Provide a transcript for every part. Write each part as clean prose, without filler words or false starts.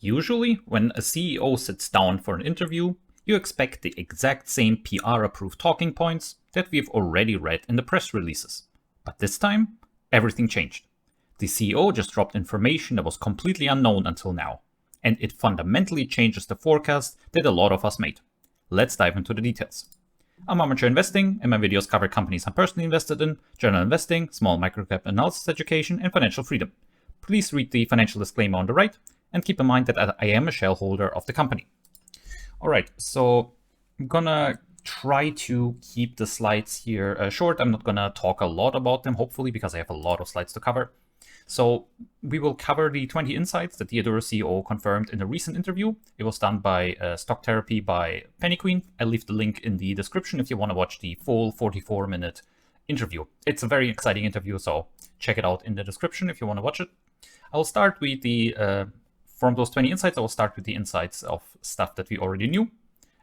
Usually, when a CEO sits down for an interview, you expect the exact same PR-approved talking points that we've already read in the press releases. But this time, everything changed. The CEO just dropped information that was completely unknown until now, and it fundamentally changes the forecast that a lot of us made. Let's dive into the details. I'm Amateur Investing, and my videos cover companies I'm personally invested in, general investing, small microcap analysis education, and financial freedom. Please read the financial disclaimer on the right, and keep in mind that I am a shareholder of the company. All right, so I'm gonna try to keep the slides here short. I'm not gonna talk a lot about them, hopefully, because I have a lot of slides to cover. So we will cover the 20 insights that the Aduro CEO confirmed in a recent interview. It was done by Stock Therapy by Penny Queen. I'll leave the link in the description if you want to watch the full 44-minute interview. It's a very exciting interview, so check it out in the description if you want to watch it. I'll start with from those 20 insights, I will start with the insights of stuff that we already knew.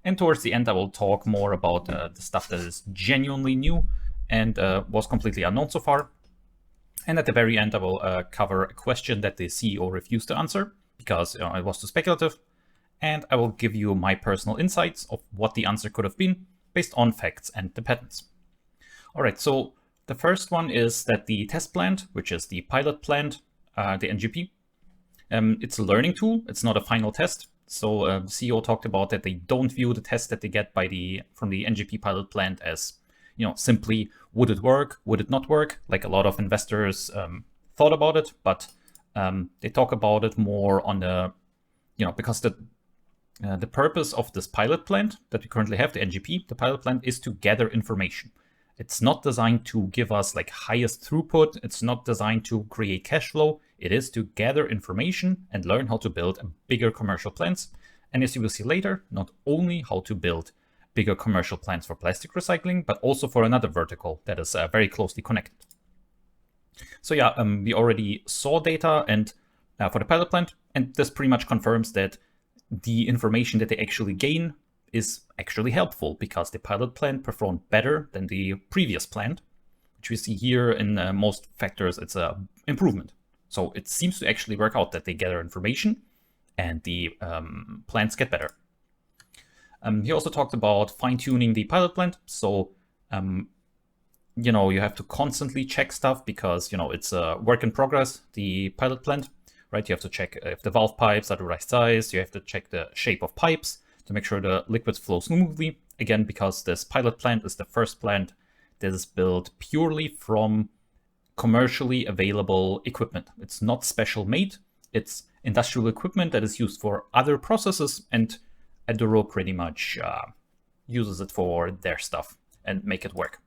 And towards the end, I will talk more about the stuff that is genuinely new and was completely unknown so far. And at the very end, I will cover a question that the CEO refused to answer because it was too speculative. And I will give you my personal insights of what the answer could have been based on facts and the patents. All right, so the first one is that the test plant, which is the pilot plant, the NGP, it's a learning tool. It's not a final test. So the CEO talked about that they don't view the test that they get from the NGP pilot plant as simply, would it work? Would it not work? Like a lot of investors thought about it, but they talk about it more on the, because the purpose of this pilot plant that we currently have, the NGP, the pilot plant, is to gather information. It's not designed to give us like highest throughput. It's not designed to create cash flow. It is to gather information and learn how to build bigger commercial plants. And as you will see later, not only how to build bigger commercial plants for plastic recycling, but also for another vertical that is very closely connected. So yeah, we already saw data and for the pilot plant, and this pretty much confirms that the information that they actually gain is actually helpful because the pilot plant performed better than the previous plant, which we see here in most factors, it's an improvement. So it seems to actually work out that they gather information and the plants get better. He also talked about fine-tuning the pilot plant. So, you have to constantly check stuff because, it's a work in progress, the pilot plant, right? You have to check if the valve pipes are the right size. You have to check the shape of pipes to make sure the liquids flow smoothly. Again, because this pilot plant is the first plant that is built purely from commercially available equipment. It's not special made. It's industrial equipment that is used for other processes, and Aduro pretty much uses it for their stuff and make it work.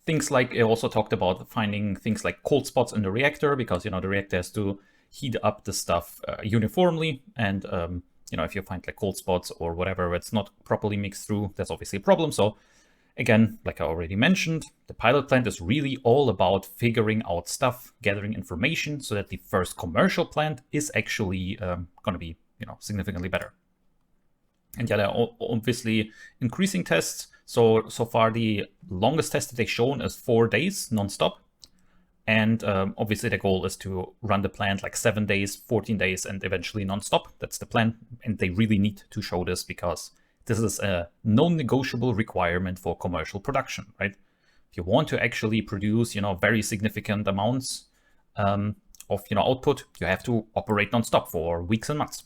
Things like, it also talked about finding things like cold spots in the reactor because, the reactor has to heat up the stuff uniformly. And, if you find like cold spots or whatever, it's not properly mixed through, that's obviously a problem. So again, like I already mentioned, the pilot plant is really all about figuring out stuff, gathering information so that the first commercial plant is actually going to be, significantly better. And yeah, they're obviously increasing tests. So far, the longest test that they've shown is 4 days nonstop. And obviously, the goal is to run the plant like 7 days, 14 days, and eventually nonstop. That's the plan. And they really need to show this because this is a non-negotiable requirement for commercial production, right? If you want to actually produce, very significant amounts of, output, you have to operate nonstop for weeks and months.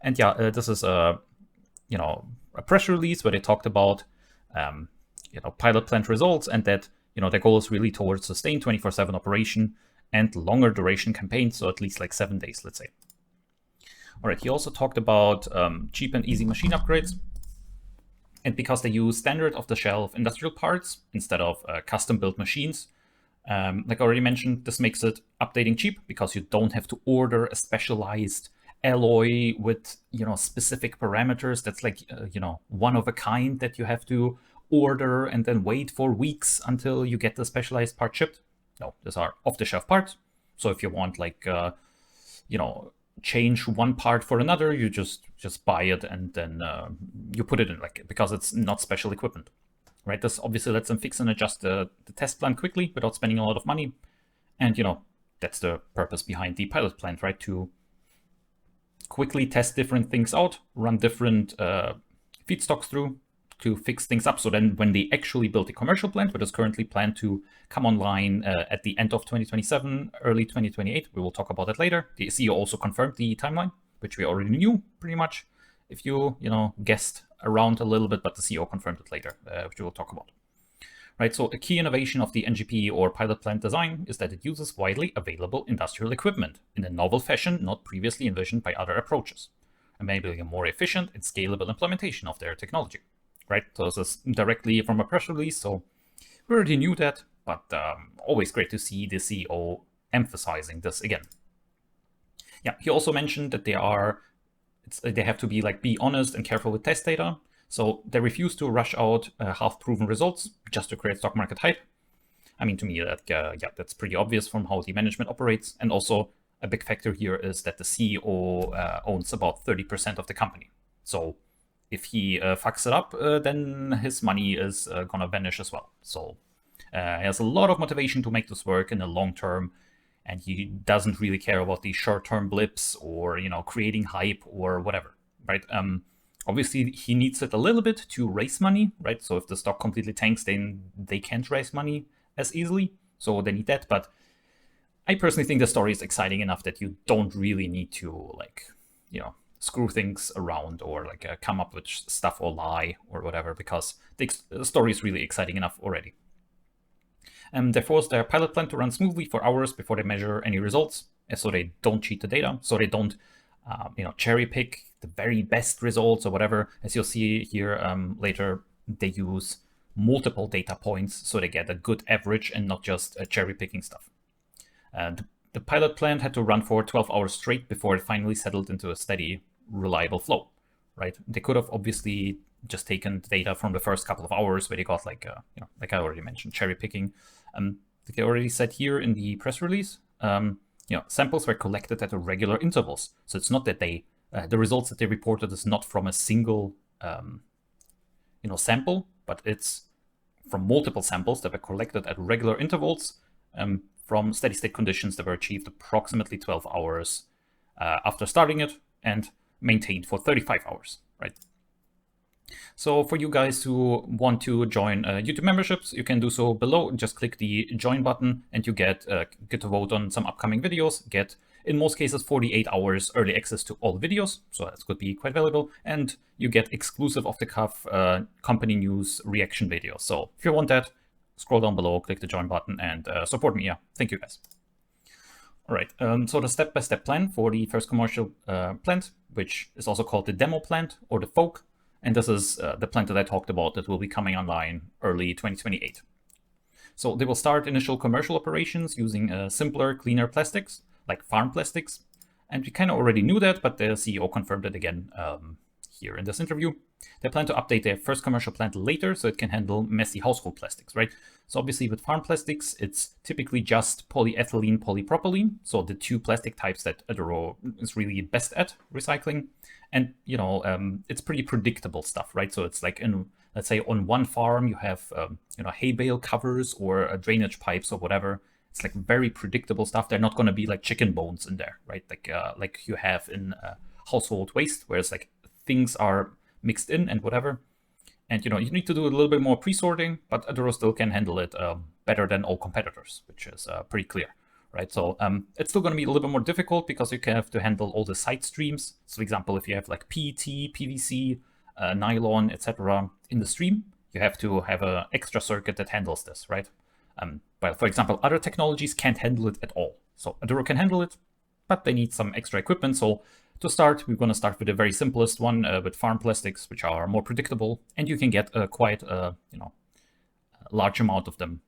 And yeah, this is a press release where they talked about, pilot plant results and that, their goal is really towards sustained 24/7 operation and longer duration campaigns. So at least like 7 days, let's say. All right, he also talked about cheap and easy machine upgrades. And because they use standard off-the-shelf industrial parts instead of custom-built machines, like I already mentioned, this makes it updating cheap because you don't have to order a specialized alloy with, specific parameters. That's like, one of a kind that you have to order and then wait for weeks until you get the specialized part shipped. No, these are off-the-shelf parts. So if you want like, change one part for another, you just buy it and then you put it in, like, because it's not special equipment, right? This obviously lets them fix and adjust the test plan quickly without spending a lot of money. And, that's the purpose behind the pilot plant, right? To quickly test different things out, run different feedstocks through to fix things up. So then when they actually build the commercial plant, which is currently planned to come online at the end of 2027, early 2028, we will talk about that later. The CEO also confirmed the timeline, which we already knew pretty much if you guessed around a little bit, but the CEO confirmed it later, which we will talk about. Right, so a key innovation of the NGP or pilot plant design is that it uses widely available industrial equipment in a novel fashion not previously envisioned by other approaches, enabling a more efficient and scalable implementation of their technology. Right, so this is directly from a press release, so we already knew that, but always great to see the CEO emphasizing this again. Yeah, he also mentioned that they have to be honest and careful with test data. So they refuse to rush out half-proven results just to create stock market hype. I mean, to me, that's pretty obvious from how the management operates. And also a big factor here is that the CEO owns about 30% of the company. So if he fucks it up, then his money is gonna vanish as well. So he has a lot of motivation to make this work in the long term, and he doesn't really care about these short-term blips or creating hype or whatever, right? Obviously, he needs it a little bit to raise money, right? So if the stock completely tanks, then they can't raise money as easily. So they need that. But I personally think the story is exciting enough that you don't really need to, screw things around or come up with stuff or lie or whatever, because the story is really exciting enough already. They force their pilot plant to run smoothly for hours before they measure any results, so they don't cheat the data, so they don't cherry pick the very best results or whatever. As you'll see here later, they use multiple data points so they get a good average and not just cherry picking stuff. The pilot plant had to run for 12 hours straight before it finally settled into a steady, reliable flow, right? They could have obviously just taken data from the first couple of hours where they got like I already mentioned, cherry picking. Like I already said here in the press release, samples were collected at regular intervals. So it's not that the results that they reported is not from a single, sample, but it's from multiple samples that were collected at regular intervals from steady state conditions that were achieved approximately 12 hours after starting it and maintained for 35 hours, right? So for you guys who want to join YouTube memberships, you can do so below. Just click the join button and you get to vote on some upcoming videos, get in most cases 48 hours early access to all videos, so that could be quite valuable, and you get exclusive off-the-cuff company news reaction videos. So if you want that, scroll down below, click the join button, and support me. Yeah, thank you guys. All right, so the step-by-step plan for the first commercial plant, which is also called the demo plant or the FOAK, and this is the plant that I talked about that will be coming online early 2028. So they will start initial commercial operations using simpler, cleaner plastics, like farm plastics. And we kind of already knew that, but the CEO confirmed it again here in this interview. They plan to update their first commercial plant later so it can handle messy household plastics, right? So obviously with farm plastics, it's typically just polyethylene, polypropylene. So the two plastic types that Aduro is really best at recycling. And, it's pretty predictable stuff, right? So it's like let's say on one farm, you have, hay bale covers or drainage pipes or whatever. It's like very predictable stuff. They're not going to be like chicken bones in there, right? Like you have in household waste, where it's like things are mixed in and whatever. And, you need to do a little bit more pre-sorting, but Aduro still can handle it better than all competitors, which is pretty clear, right? So it's still going to be a little bit more difficult because you have to handle all the side streams. So for example, if you have like PET, PVC, nylon, etc. in the stream, you have to have an extra circuit that handles this, right? But for example, other technologies can't handle it at all. So Aduro can handle it, but they need some extra equipment. So to start, we're going to start with the very simplest one with farm plastics, which are more predictable, and you can get quite a large amount of them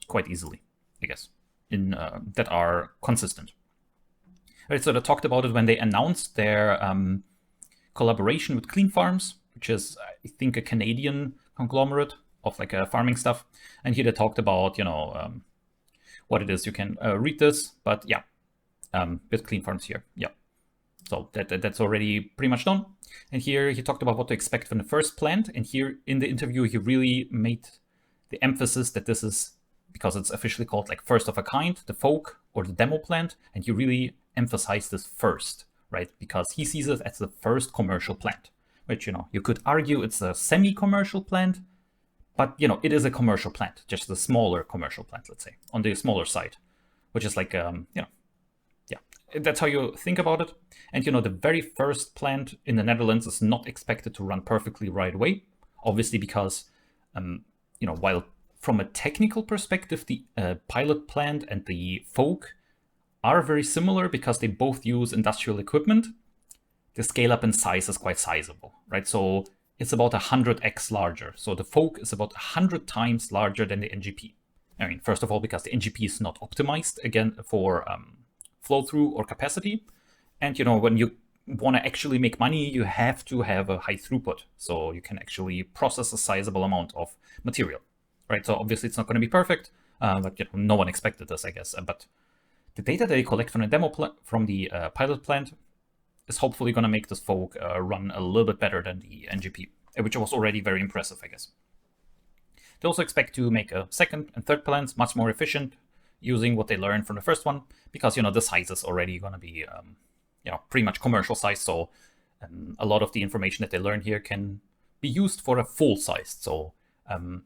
quite easily, I guess, in that are consistent. Right, so they talked about it when they announced their collaboration with Clean Farms, which is, I think, a Canadian conglomerate of like farming stuff. And here they talked about, what it is. You can read this, but yeah, with Clean Farms here, yeah. So that's already pretty much done. And here he talked about what to expect from the first plant. And here in the interview, he really made the emphasis that this is, because it's officially called like first of a kind, the FOAK or the demo plant. And he really emphasized this first, right? Because he sees it as the first commercial plant, which, you could argue it's a semi-commercial plant, but, it is a commercial plant, just a smaller commercial plant, let's say, on the smaller side, which is like, yeah, that's how you think about it. And, the very first plant in the Netherlands is not expected to run perfectly right away, obviously because, while from a technical perspective, the pilot plant and the Folk are very similar because they both use industrial equipment, the scale up in size is quite sizable, right? So it's about 100x larger. So the Folk is about 100 times larger than the NGP. I mean, first of all, because the NGP is not optimized, again, for flow through or capacity. And, when you want to actually make money, you have to have a high throughput. So you can actually process a sizable amount of material, right? So obviously it's not going to be perfect, but no one expected this, I guess. But the data that they collect from the from the pilot plant is hopefully going to make this Folk run a little bit better than the NGP, which was already very impressive, I guess. They also expect to make a second and third plants much more efficient, using what they learned from the first one, because the size is already going to be pretty much commercial size. So a lot of the information that they learn here can be used for a full size. So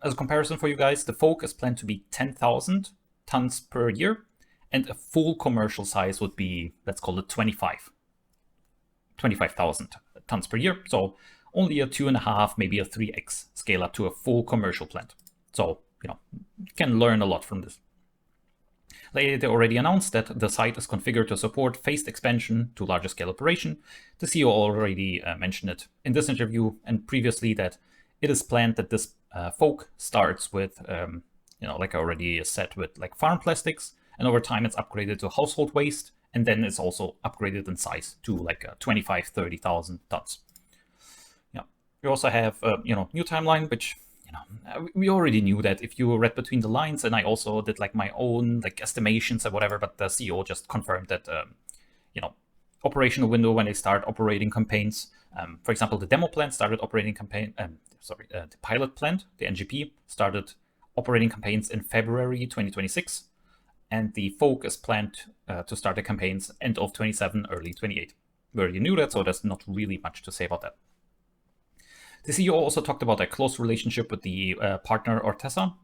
as a comparison for you guys, the Folk is planned to be 10,000 tons per year, and a full commercial size would be, let's call it 25,000 tons per year. So only a 2.5, maybe a 3x scale up to a full commercial plant. So, you can learn a lot from this. They already announced that the site is configured to support phased expansion to larger scale operation. The CEO already mentioned it in this interview and previously that it is planned that this Folk starts with, like I already said, with like farm plastics, and over time it's upgraded to household waste, and then it's also upgraded in size to like 25, 30,000 tons. Yeah, we also have new timeline, which we already knew that if you read between the lines, and I also did like my own like estimations or whatever, but the CEO just confirmed that operational window when they start operating campaigns. For example, the demo plant started operating campaign. The pilot plant, the NGP, started operating campaigns in February 2026, and the Folk is planned to start the campaigns end of 27, early 28. We already knew that, so there's not really much to say about that. The CEO also talked about a close relationship with the partner Ortesa,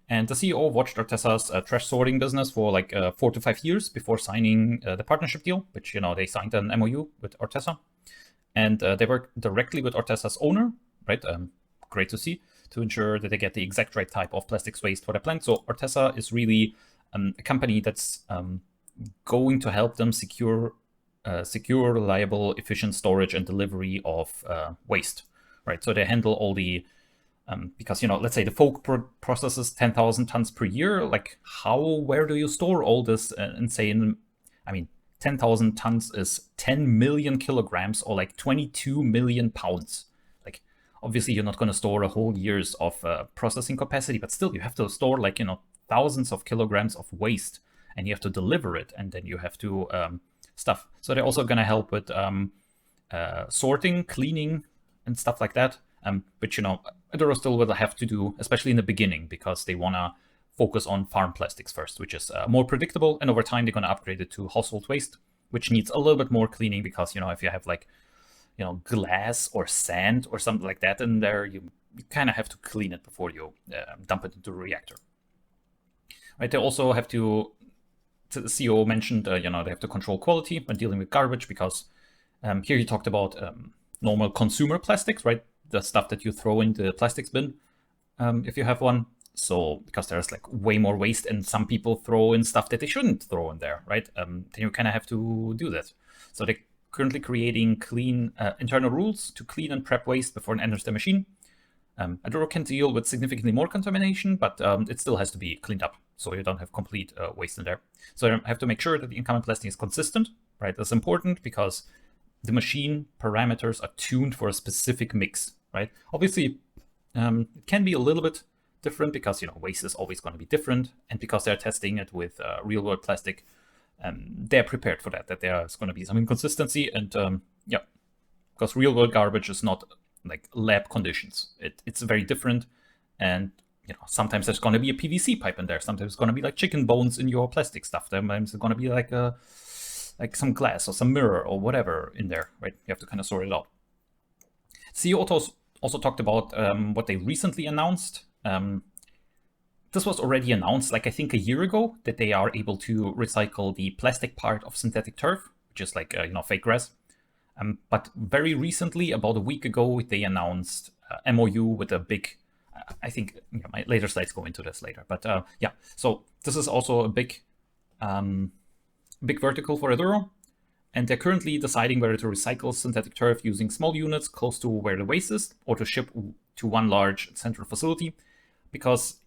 and the CEO watched Ortesa's trash sorting business for like 4 to 5 years before signing the partnership deal, which they signed an MOU with Ortesa, and they work directly with Ortesa's owner, right? Great to see, to ensure that they get the exact right type of plastics waste for the plant. So Ortesa is really a company that's going to help them secure, reliable, efficient storage and delivery of waste. Right, so they handle all the, because, let's say the Folk processes 10,000 tons per year. Like, where do you store all this insane? I mean, 10,000 tons is 10 million kilograms or like 22 million pounds. Like, obviously, you're not going to store a whole year's of processing capacity, but still, you have to store like, thousands of kilograms of waste, and you have to deliver it, and then you have to stuff. So they're also going to help with sorting, cleaning, and stuff like that, which Aduro still will have to do, especially in the beginning, because they want to focus on farm plastics first, which is more predictable, and over time they're going to upgrade it to household waste, which needs a little bit more cleaning, because if you have like glass or sand or something like that in there, you kind of have to clean it before you dump it into a reactor. Right? They also have to, the CEO mentioned, they have to control quality when dealing with garbage, because here he talked about normal consumer plastics, right? The stuff that you throw in the plastics bin, if you have one. So because there's like way more waste, and some people throw in stuff that they shouldn't throw in there, right? Then you kind of have to do that. So they're currently creating clean internal rules to clean and prep waste before it enters the machine. Aduro can deal with significantly more contamination, but it still has to be cleaned up, so you don't have complete waste in there. So you have to make sure that the incoming plastic is consistent, right? That's important because the machine parameters are tuned for a specific mix, right? Obviously, it can be a little bit different because waste is always going to be different, and because they're testing it with real-world plastic, they're prepared for that there's going to be some inconsistency, and because real-world garbage is not like lab conditions. It's very different, and sometimes there's going to be a PVC pipe in there. Sometimes it's going to be like chicken bones in your plastic stuff. Sometimes it's going to be like a like some glass or some mirror or whatever in there, right? You have to kind of sort it out. CEO also talked about what they recently announced. This was already announced, like I think a year ago, that they are able to recycle the plastic part of synthetic turf, which is like fake grass. But very recently, about a week ago, they announced MOU with a big. I think my later slides go into this later, but yeah. So this is also a big vertical for Aduro, and they're currently deciding whether to recycle synthetic turf using small units close to where the waste is, or to ship to one large central facility, because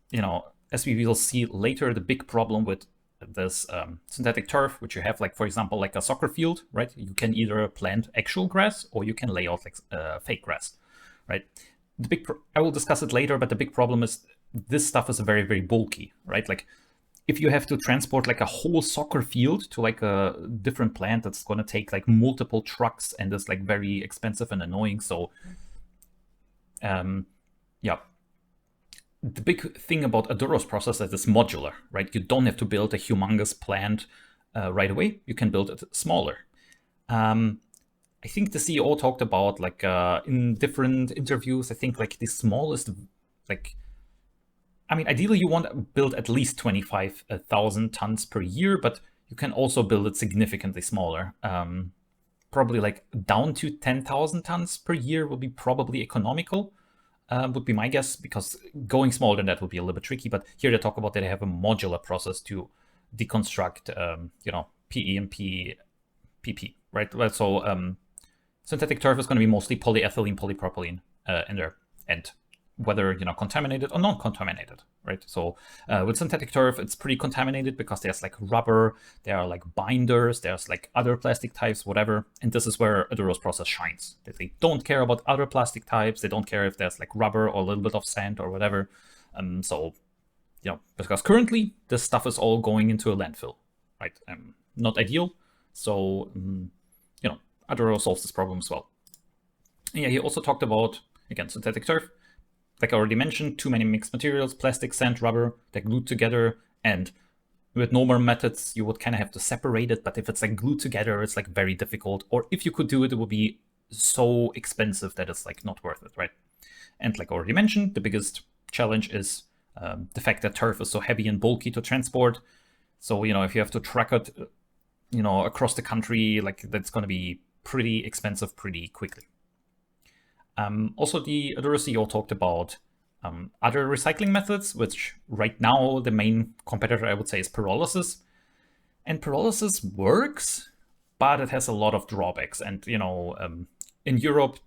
as we will see later, the big problem with this synthetic turf, which you have, like for example, like a soccer field, right? You can either plant actual grass or you can lay out like fake grass, right? I will discuss it later, but the big problem is this stuff is very, very bulky, right? Like if you have to transport like a whole soccer field to like a different plant, that's going to take like multiple trucks and it's like very expensive and annoying. So yeah. The big thing about Aduro's process is it's modular, right? You don't have to build a humongous plant right away. You can build it smaller. I think the CEO talked about like in different interviews, I think like the smallest, like, I mean, ideally you want to build at least 25,000 tons per year, but you can also build it significantly smaller. Probably like down to 10,000 tons per year will be probably economical. Would be my guess, because going smaller than that would be a little bit tricky. But here they talk about that they have a modular process to deconstruct, PE and PP, right? So synthetic turf is going to be mostly polyethylene, polypropylene in there, and whether contaminated or non-contaminated, right? So with synthetic turf, it's pretty contaminated because there's like rubber, there are like binders, there's like other plastic types, whatever. And this is where Aduro's process shines. That they don't care about other plastic types. They don't care if there's like rubber or a little bit of sand or whatever. So because currently this stuff is all going into a landfill, right? Not ideal. So Aduro solves this problem as well. And yeah, he also talked about, again, synthetic turf. Like I already mentioned, too many mixed materials, plastic, sand, rubber, they're glued together. And with normal methods, you would kind of have to separate it. But if it's like glued together, it's like very difficult. Or if you could do it, it would be so expensive that it's like not worth it, right? And like I already mentioned, the biggest challenge is the fact that turf is so heavy and bulky to transport. So, if you have to truck it, across the country, like that's going to be pretty expensive pretty quickly. Also, the Aduro CEO talked about other recycling methods, which right now the main competitor, I would say, is pyrolysis. And pyrolysis works, but it has a lot of drawbacks. And, in Europe,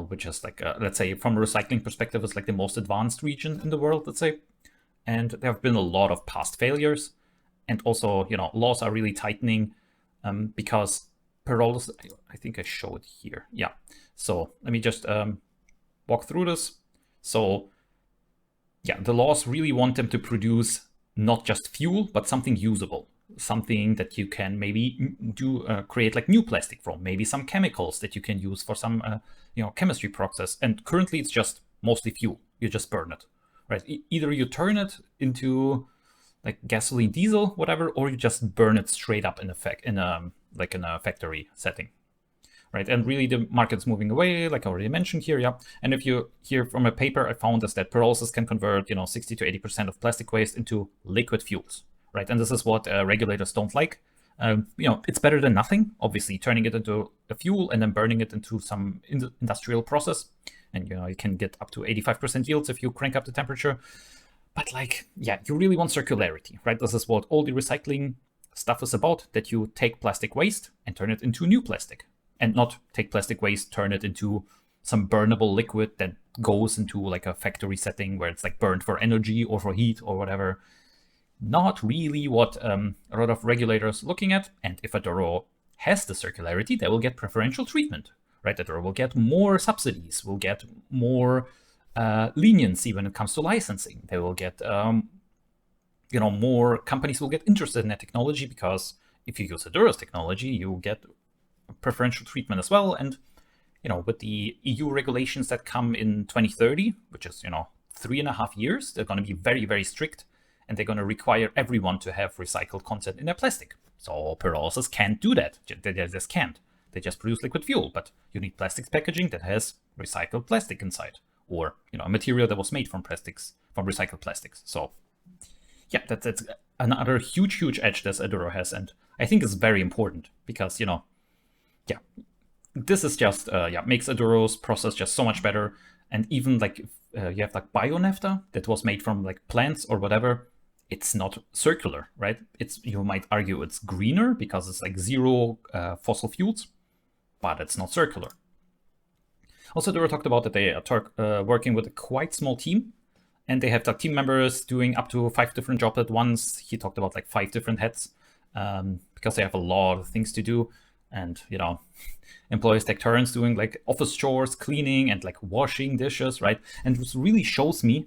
which is like, let's say from a recycling perspective, is like the most advanced region in the world, let's say. And there have been a lot of past failures. And also, laws are really tightening because pyrolysis, I think I show it here. Yeah. So let me just walk through this. So yeah, the laws really want them to produce not just fuel, but something usable, something that you can maybe create like new plastic from, maybe some chemicals that you can use for some, chemistry process. And currently it's just mostly fuel. You just burn it, right? Either you turn it into like gasoline, diesel, whatever, or you just burn it straight up in a factory setting. Right, and really the market's moving away, like I already mentioned here, yeah. And if you hear from a paper I found is that pyrolysis can convert, 60 to 80% of plastic waste into liquid fuels, right? And this is what regulators don't like. It's better than nothing, obviously, turning it into a fuel and then burning it into some industrial process. And, you can get up to 85% yields if you crank up the temperature. But you really want circularity, right? This is what all the recycling stuff is about, that you take plastic waste and turn it into new plastic. And not take plastic waste, turn it into some burnable liquid that goes into like a factory setting where it's like burned for energy or for heat or whatever. Not really what a lot of regulators are looking at. And if Aduro has the circularity, they will get preferential treatment, right? Aduro will get more subsidies, will get more leniency when it comes to licensing. They will get, more companies will get interested in that technology, because if you use Aduro's technology, you get preferential treatment as well. And with the EU regulations that come in 2030, which is 3.5 years, they're going to be very, very strict, and they're going to require everyone to have recycled content in their plastic, So pyrolysis can't do that. They just can't. They just produce liquid fuel, but you need plastics packaging that has recycled plastic inside, or a material that was made from recycled plastics. So yeah, that's another huge edge that Aduro has, and I think it's very important because this is just makes Aduro's process just so much better. And even like you have like bio-naphtha that was made from like plants or whatever, it's not circular, right? You might argue it's greener because it's like zero fossil fuels, but it's not circular. Also, Aduro talked about that they are working with a quite small team, and they have the team members doing up to 5 different jobs at once. He talked about like 5 different heads because they have a lot of things to do. And, employees take turns doing like office chores, cleaning and like washing dishes, right? And it really shows me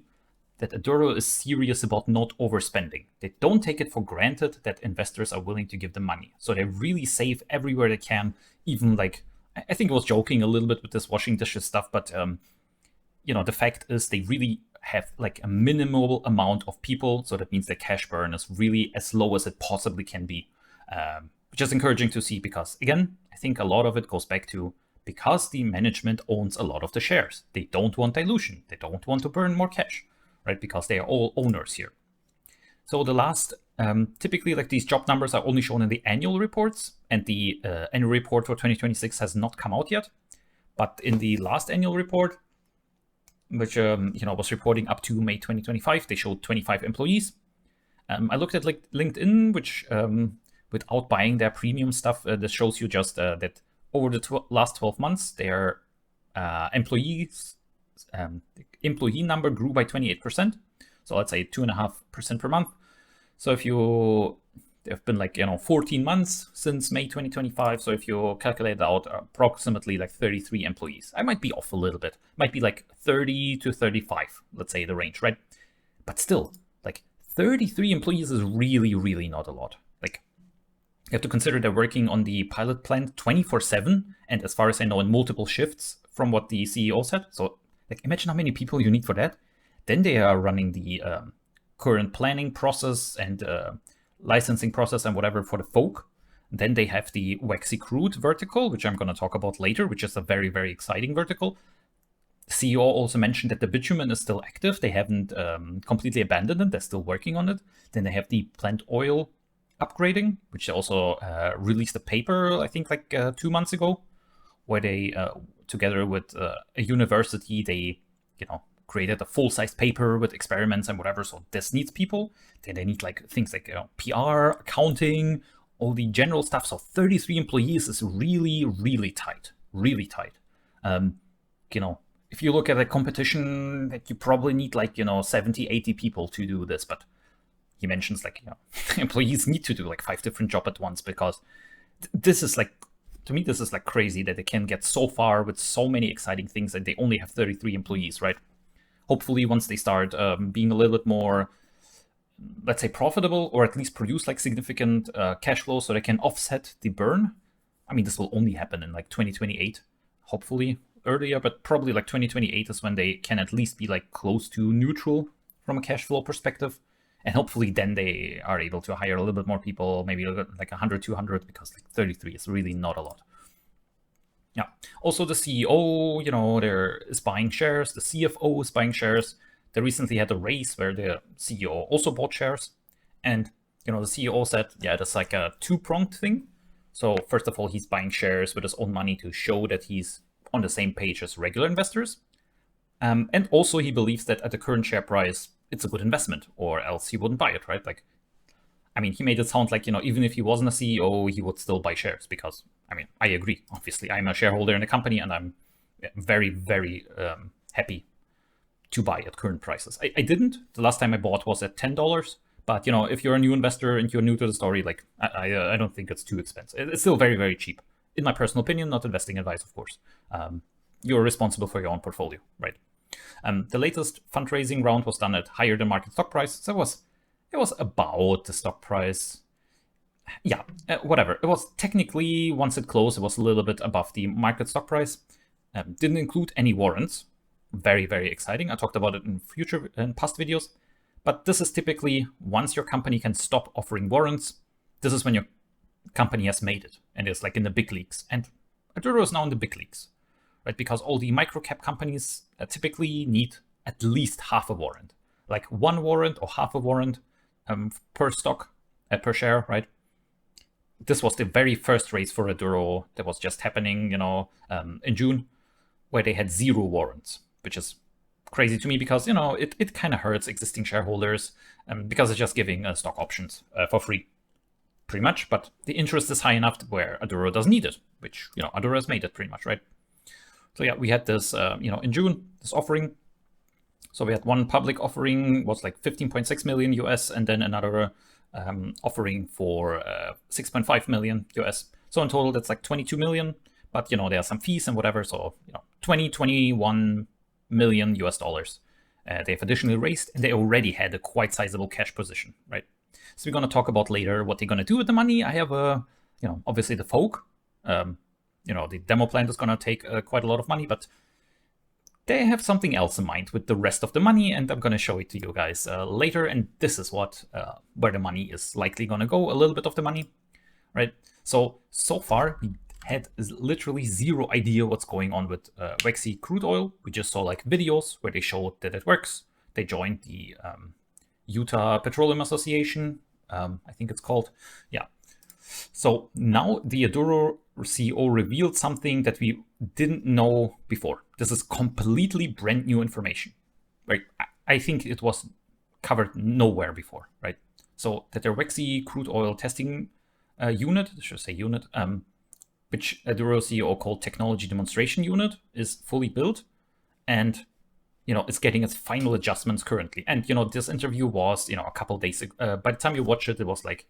that Aduro is serious about not overspending. They don't take it for granted that investors are willing to give them money. So they really save everywhere they can, even like, I think I was joking a little bit with this washing dishes stuff, but the fact is they really have like a minimal amount of people. So that means the cash burn is really as low as it possibly can be, which is encouraging to see because, again, I think a lot of it goes back to because the management owns a lot of the shares. They don't want dilution. They don't want to burn more cash, right? Because they are all owners here. So the last, typically like these job numbers are only shown in the annual reports, and the annual report for 2026 has not come out yet. But in the last annual report, which was reporting up to May 2025, they showed 25 employees. I looked at like LinkedIn, which without buying their premium stuff, this shows you just that over the last 12 months, their employee number grew by 28%. So let's say 2.5% per month. So if there have been like 14 months since May 2025. So if you calculate it out, approximately like 33 employees. I might be off a little bit. Might be like 30 to 35. Let's say the range, right? But still, like 33 employees is really, really not a lot. Like you have to consider they're working on the pilot plant 24/7, and as far as I know, in multiple shifts from what the CEO said. So like imagine how many people you need for that. Then they are running the current planning process and licensing process and whatever for the folk. Then they have the waxy crude vertical, which I'm going to talk about later, which is a very, very exciting vertical. The CEO also mentioned that the bitumen is still active. They haven't completely abandoned it. They're still working on it. Then they have the plant oil upgrading, which they also released a paper, I think like 2 months ago, where they, together with a university, they, created a full-size paper with experiments and whatever. So this needs people. Then they need like things like PR, accounting, all the general stuff. So 33 employees is really, really tight, really tight. If you look at a competition, that you probably need like 70, 80 people to do this. But he mentions like employees need to do like 5 different jobs at once because this is like, to me, this is like crazy that they can get so far with so many exciting things and they only have 33 employees, right? Hopefully, once they start being a little bit more, let's say, profitable, or at least produce like significant cash flow so they can offset the burn. I mean, this will only happen in like 2028, hopefully earlier, but probably like 2028 is when they can at least be like close to neutral from a cash flow perspective. And hopefully then they are able to hire a little bit more people, maybe like 100, 200, because like 33 is really not a lot. Yeah. Also, the CEO, there is buying shares. The CFO is buying shares. They recently had a raise where the CEO also bought shares. And, the CEO said, yeah, that's like a 2-pronged thing. So first of all, he's buying shares with his own money to show that he's on the same page as regular investors. And also he believes that at the current share price, it's a good investment, or else he wouldn't buy it, right? Like, I mean, he made it sound like, even if he wasn't a CEO, he would still buy shares because, I mean, I agree. Obviously, I'm a shareholder in the company and I'm very, very happy to buy at current prices. I didn't. The last time I bought was at $10. But, if you're a new investor and you're new to the story, like, I don't think it's too expensive. It's still very, very cheap. In my personal opinion, not investing advice, of course. You're responsible for your own portfolio, right? The latest fundraising round was done at higher than market stock price. So it was about the stock price. Yeah, whatever. It was technically, once it closed, it was a little bit above the market stock price. Didn't include any warrants. Very, very exciting. I talked about it in past videos. But this is typically, once your company can stop offering warrants, this is when your company has made it and is like in the big leagues. And Aduro is now in the big leagues, right? Because all the microcap companies typically need at least half a warrant, like 1 warrant or half a warrant per stock, per share, right? This was the very first raise for Aduro that was just happening, in June, where they had 0 warrants, which is crazy to me because, it kind of hurts existing shareholders because it's just giving stock options for free, pretty much. But the interest is high enough where Aduro doesn't need it, which, Aduro has made it pretty much, right? So yeah, we had this, in June, this offering. So we had one public offering, was like 15.6 million US, and then another offering for 6.5 million US. So in total, that's like 22 million. But, there are some fees and whatever. So, 21 million US dollars they've additionally raised, and they already had a quite sizable cash position, right? So we're going to talk about later what they're going to do with the money. I have obviously the folk, the demo plant is going to take quite a lot of money, but they have something else in mind with the rest of the money, and I'm going to show it to you guys later. And this is what where the money is likely going to go, a little bit of the money, right? So far, we had literally 0 idea what's going on with Waxy crude oil. We just saw like videos where they showed that it works. They joined the Utah Petroleum Association, I think it's called. Yeah. So now the Aduro CEO revealed something that we didn't know before. This is completely brand new information, right? I think it was covered nowhere before, right? So that their Waxy crude oil testing unit, I should say unit, which Aduro CEO called Technology Demonstration Unit, is fully built, and it's getting its final adjustments currently. And this interview was a couple days ago. By the time you watch it, it was like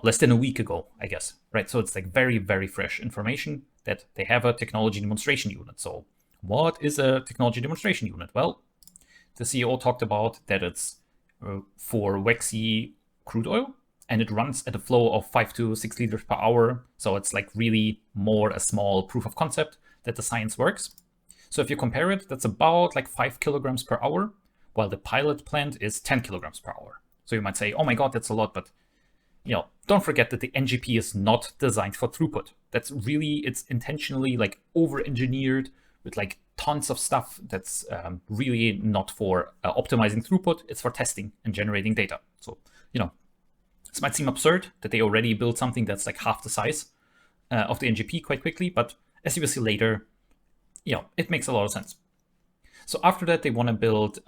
less than a week ago, I guess, right? So it's like very, very fresh information that they have a technology demonstration unit. So what is a technology demonstration unit? Well, the CEO talked about that it's for Waxy crude oil, and it runs at a flow of 5 to 6 liters per hour. So it's like really more a small proof of concept that the science works. So if you compare it, that's about like 5 kilograms per hour, while the pilot plant is 10 kilograms per hour. So you might say, oh my God, that's a lot, but don't forget that the NGP is not designed for throughput. That's really, it's intentionally like over-engineered with like tons of stuff that's really not for optimizing throughput. It's for testing and generating data. So, this might seem absurd that they already built something that's like half the size of the NGP quite quickly, but as you will see later, it makes a lot of sense. So after that, they want to build,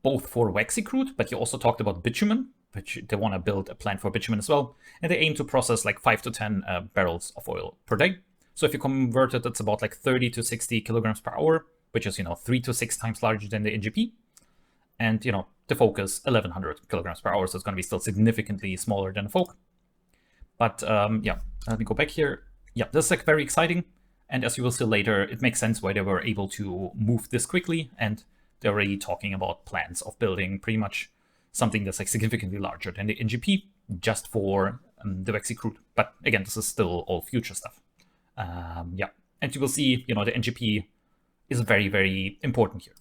both for Waxy crude, but you also talked about bitumen, which they want to build a plant for bitumen as well. And they aim to process like 5 to 10 barrels of oil per day. So if you convert it, it's about like 30 to 60 kilograms per hour, which is, 3 to 6 times larger than the NGP. And, the Folk is 1100 kilograms per hour. So it's going to be still significantly smaller than the Folk. But let me go back here. Yeah, this is like very exciting. And as you will see later, it makes sense why they were able to move this quickly. And they're already talking about plans of building pretty much something that's like significantly larger than the NGP just for the Waxy crude. But again, this is still all future stuff. And you will see, the NGP is very, very important here.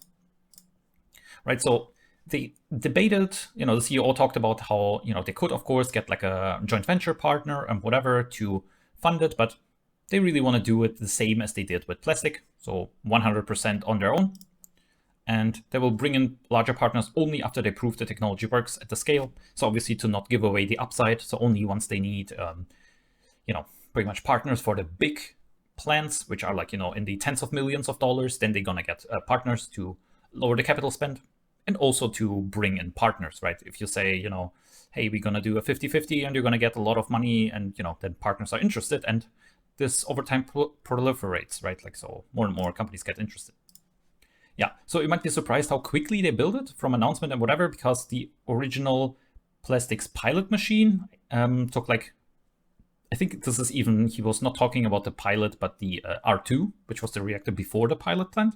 Right, so they debated, the CEO talked about how, they could, of course, get like a joint venture partner and whatever to fund it, but they really want to do it the same as they did with plastic, so 100% on their own. And they will bring in larger partners only after they prove the technology works at the scale. So obviously to not give away the upside. So only once they need, pretty much partners for the big plants, which are like, in the tens of millions of dollars, then they're going to get partners to lower the capital spend and also to bring in partners, right? If you say, hey, we're going to do a 50-50 and you're going to get a lot of money and, then partners are interested, and this over time proliferates, right? Like, so more and more companies get interested. Yeah, so you might be surprised how quickly they build it from announcement and whatever, because the original plastics pilot machine took like, I think this is even, he was not talking about the pilot, but the R2, which was the reactor before the pilot plant.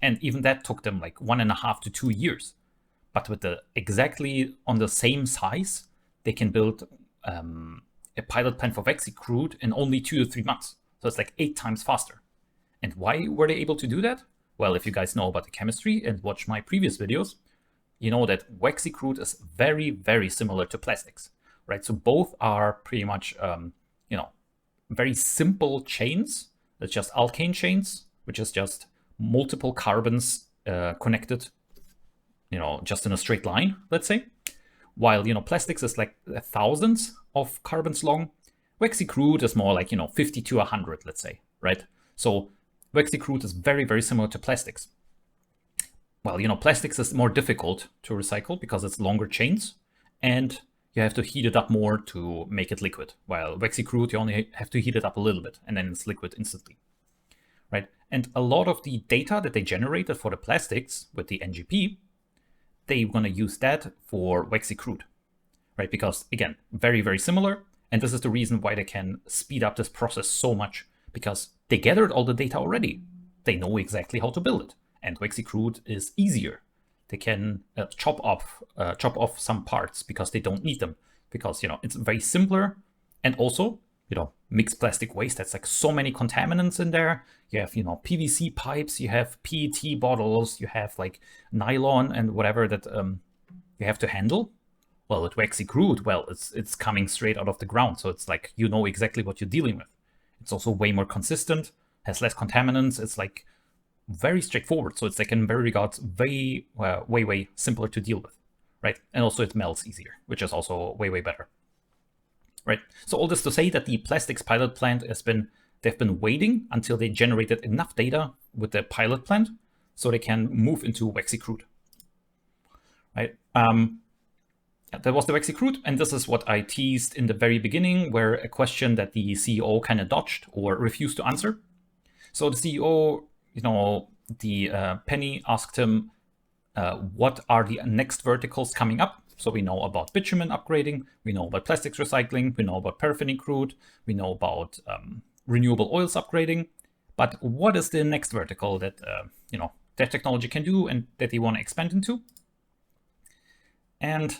And even that took them like 1.5 to 2 years. But with the exactly on the same size, they can build a pilot plant for Waxy crude in only 2 to 3 months. So it's like 8 times faster. And why were they able to do that? Well, if you guys know about the chemistry and watch my previous videos, you know that Waxy crude is very, very similar to plastics. right? So both are pretty much, very simple chains. It's just alkane chains, which is just multiple carbons connected, just in a straight line, let's say. While, plastics is like thousands of carbons long. Waxy crude is more like, 50 to 100, let's say, right? So waxy crude is very, very similar to plastics. Well, plastics is more difficult to recycle because it's longer chains and you have to heat it up more to make it liquid. While waxy crude, you only have to heat it up a little bit and then it's liquid instantly, right? And a lot of the data that they generated for the plastics with the NGP, they want to use that for waxy crude, right? Because again, very, very similar. And this is the reason why they can speed up this process so much, because they gathered all the data already. They know exactly how to build it. And waxy crude is easier. They can chop off some parts because they don't need them, because it's very simpler. And also, mixed plastic waste, that's like so many contaminants in there. You have PVC pipes, you have PET bottles, you have like nylon and whatever that you have to handle. Well, with waxy crude, well, it's coming straight out of the ground, so it's like exactly what you're dealing with. It's also way more consistent, has less contaminants. It's like very straightforward. So it's like in very regards way simpler to deal with, right? And also it melts easier, which is also way better, right? So all this to say that the plastics pilot plant they've been waiting until they generated enough data with the pilot plant so they can move into waxy crude, right? That was the waxy crude, and this is what I teased in the very beginning, where a question that the CEO kind of dodged or refused to answer. So the CEO, Penny asked him, what are the next verticals coming up? So we know about bitumen upgrading, we know about plastics recycling, we know about paraffinic crude, we know about renewable oils upgrading. But what is the next vertical that their technology can do and that they want to expand into? And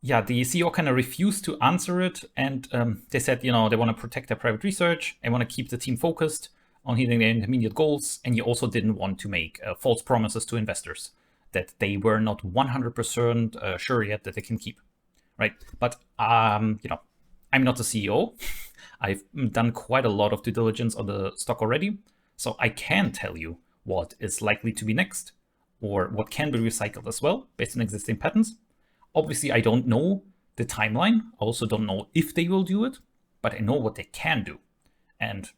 yeah, the CEO kind of refused to answer it, and they said, they want to protect their private research, they want to keep the team focused on hitting their intermediate goals, and you also didn't want to make false promises to investors that they were not 100% sure yet that they can keep, right? But I'm not the CEO. I've done quite a lot of due diligence on the stock already, so I can tell you what is likely to be next, or what can be recycled as well based on existing patents. Obviously, I don't know the timeline. I also don't know if they will do it, but I know what they can do. And,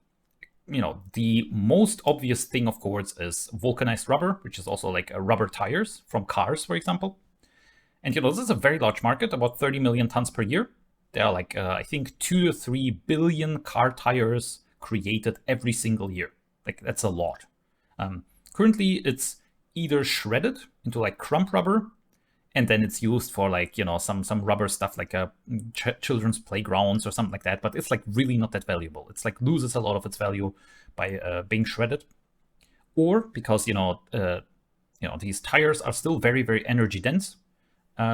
the most obvious thing, of course, is vulcanized rubber, which is also like rubber tires from cars, for example. And, this is a very large market, about 30 million tons per year. There are like, I think, 2 to 3 billion car tires created every single year. Like, that's a lot. Currently, it's either shredded into like crump rubber, and then it's used for like, some rubber stuff like children's playgrounds or something like that. But it's like really not that valuable. It's like loses a lot of its value by being shredded. Or because, these tires are still very, very energy dense.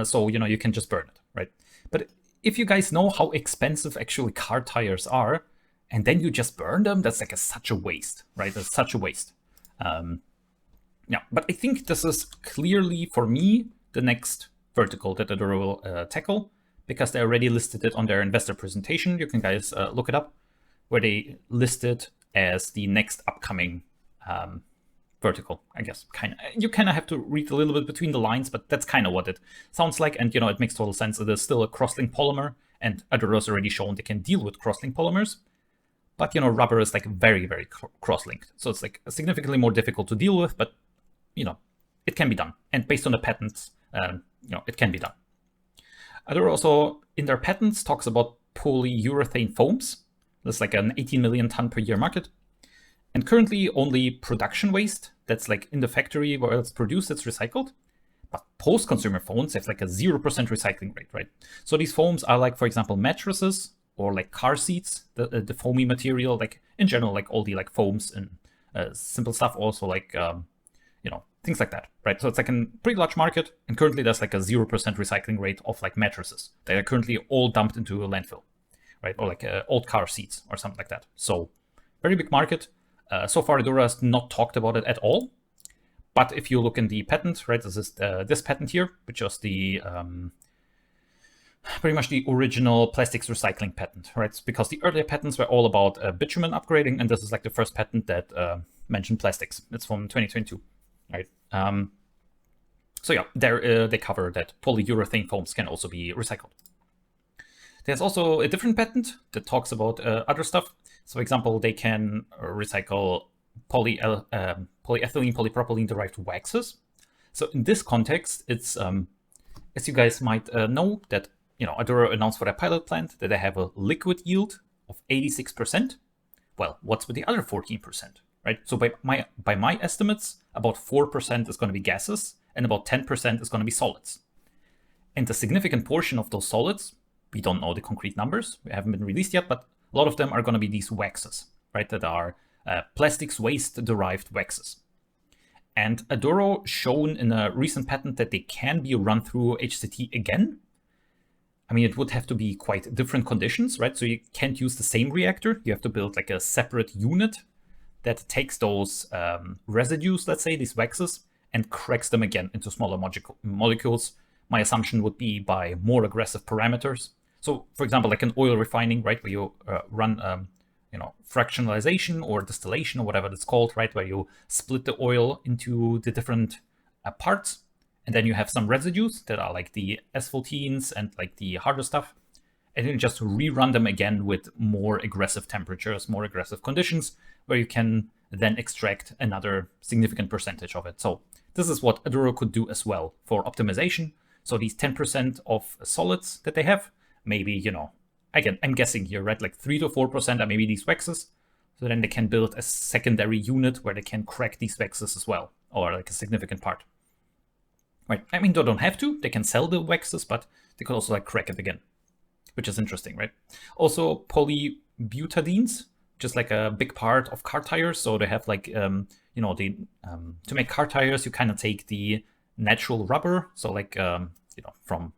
So, you can just burn it, right? But if you guys know how expensive actually car tires are, and then you just burn them, that's like such a waste, right? That's such a waste. Yeah, but I think this is clearly, for me, the next vertical that Aduro will tackle, because they already listed it on their investor presentation. You can guys look it up, where they list it as the next upcoming vertical, I guess. You kind of have to read a little bit between the lines, but that's kind of what it sounds like. And, it makes total sense. It is still a cross-link polymer, and Aduro's already shown they can deal with cross-link polymers. But, rubber is like very, very cross-linked. So it's like significantly more difficult to deal with, but, it can be done. And based on the patents, it can be done. Aduro also, in their patents, talks about polyurethane foams. That's like an 18 million ton per year market. And currently only production waste that's like in the factory where it's produced, it's recycled. But post-consumer foams have like a 0% recycling rate, right? So these foams are like, for example, mattresses or like car seats, the foamy material, like in general, like all the like foams and simple stuff, also like, things like that, right? So it's like a pretty large market, and currently there's like a 0% recycling rate of like mattresses. They are currently all dumped into a landfill, right? Or like old car seats or something like that. So very big market. So far, Aduro has not talked about it at all. But if you look in the patent, right, this is this patent here, which is the pretty much the original plastics recycling patent, right? Because the earlier patents were all about bitumen upgrading, and this is like the first patent that mentioned plastics. It's from 2022, right? So yeah, there they cover that polyurethane foams can also be recycled. There's also a different patent that talks about other stuff. So, for example, they can recycle polyethylene, polypropylene derived waxes. So in this context, it's as you guys might know that Aduro announced for their pilot plant that they have a liquid yield of 86%. Well, what's with the other 14%, right? So by my estimates, about 4% is going to be gases and about 10% is going to be solids. And a significant portion of those solids, we don't know the concrete numbers, we haven't been released yet, but a lot of them are going to be these waxes, right? That are plastics waste derived waxes. And Aduro shown in a recent patent that they can be run through HCT again. I mean, it would have to be quite different conditions, right? So you can't use the same reactor. You have to build like a separate unit that takes those residues, let's say, these waxes, and cracks them again into smaller molecules. My assumption would be by more aggressive parameters. So, for example, like an oil refining, right, where you run fractionalization or distillation or whatever it's called, right, where you split the oil into the different parts, and then you have some residues that are like the asphaltenes and like the harder stuff, and then just rerun them again with more aggressive temperatures, more aggressive conditions, where you can then extract another significant percentage of it. So this is what Aduro could do as well for optimization. So these 10% of solids that they have, maybe, again, I'm guessing here, right? Like 3 to 4% are maybe these waxes. So then they can build a secondary unit where they can crack these waxes as well, or like a significant part. Right? I mean, they don't have to. They can sell the waxes, but they could also like crack it again, which is interesting, right? Also, polybutadienes, just like a big part of car tires. So they have like, to make car tires, you kind of take the natural rubber. So like, from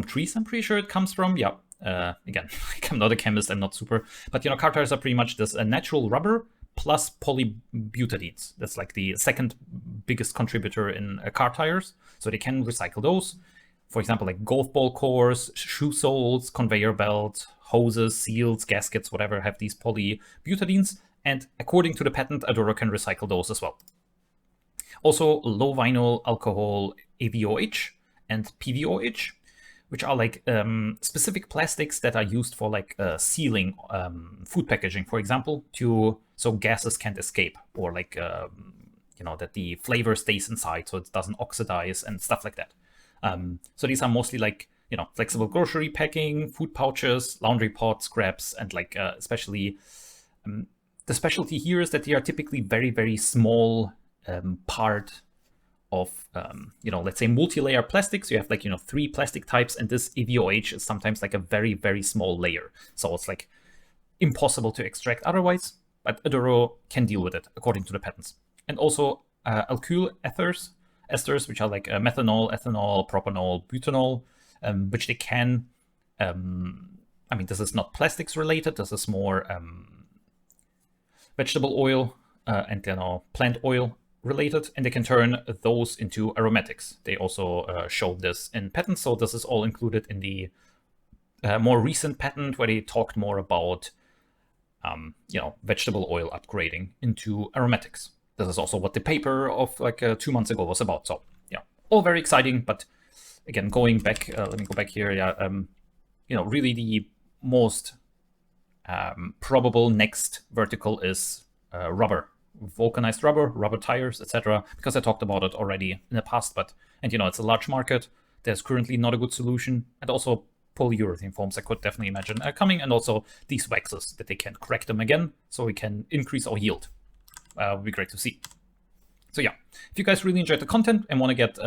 trees, I'm pretty sure it comes from. Yeah. Again, I'm not a chemist, I'm not super, but car tires are pretty much this natural rubber plus polybutadienes. That's like the second biggest contributor in car tires. So they can recycle those. For example, like golf ball cores, shoe soles, conveyor belts, hoses, seals, gaskets, whatever, have these polybutadienes. And according to the patent, Aduro can recycle those as well. Also, low vinyl alcohol AVOH and PVOH, which are like specific plastics that are used for like sealing food packaging, for example, so gases can't escape, or like that the flavor stays inside, so it doesn't oxidize and stuff like that. So these are mostly like flexible grocery packing, food pouches, laundry pot scraps, and like especially the specialty here is that they are typically very, very small part of let's say multi-layer plastics. You have like 3 plastic types, and this EVOH is sometimes like a very, very small layer, so it's like impossible to extract otherwise, but Aduro can deal with it according to the patents. And also alkyl esters, which are like methanol, ethanol, propanol, butanol, which they can this is not plastics related, this is more vegetable oil and plant oil related, and they can turn those into aromatics. They also showed this in patents, so this is all included in the more recent patent where they talked more about vegetable oil upgrading into aromatics. This is also what the paper of like 2 months ago was about. So yeah, all very exciting. But again, going back, let me go back here. Yeah, really the most probable next vertical is rubber. Vulcanized rubber tires, etc. Because I talked about it already in the past, and it's a large market. There's currently not a good solution, and also polyurethane foams I could definitely imagine coming, and also these waxes that they can crack them again, so we can increase our yield. Would be great to see. So yeah, if you guys really enjoyed the content and want to get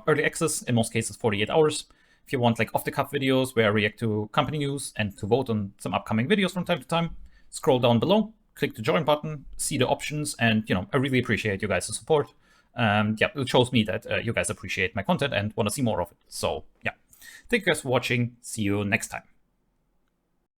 early access, in most cases 48 hours. If you want like off-the-cuff videos where I react to company news and to vote on some upcoming videos from time to time, scroll down below. Click the join button, see the options, and I really appreciate you guys' support. It shows me that you guys appreciate my content and want to see more of it. So yeah, thank you guys for watching. See you next time.